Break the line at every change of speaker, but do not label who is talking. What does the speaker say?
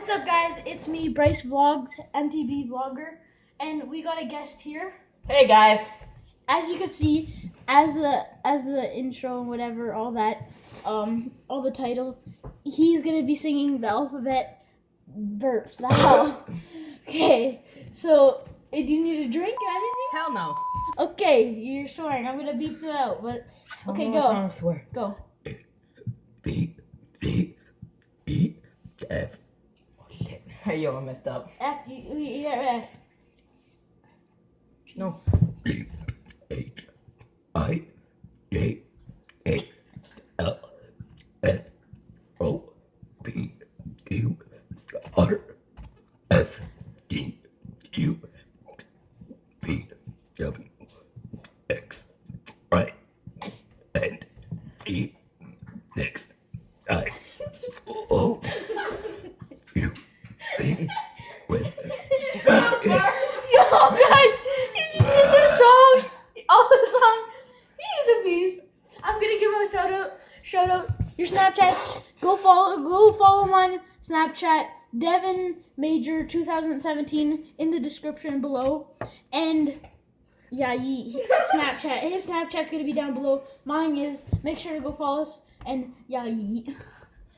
What's up, guys? It's me, Bryce Vlogs, MTV Vlogger, and we got a guest here.
Hey guys.
As you can see, as the intro and whatever, all that, all the title, he's gonna be singing the alphabet burps. That's all. Okay. So, do you need a drink or anything?
Hell no.
Okay, you're swearing. I'm gonna beep you out, but okay, go.
I swear.
Go.
B, C, E, F.
Oh shit. Hey yo, I messed up.
F. Yeah, F.
No.
B, H, I, J, K, L, M, O, P, Q, R, S, T, U, V, W, X, Y, and E, X, I, O, U, V, W.
Yo, guys, did you hear this song? Oh, the song. He's a beast. I'm gonna give him a shout out. Your Snapchat. Go follow him on Snapchat. Devin Major 2017 in the description below. And yeah, Snapchat. His Snapchat's gonna be down below. Mine is. Make sure to go follow us. And yeah.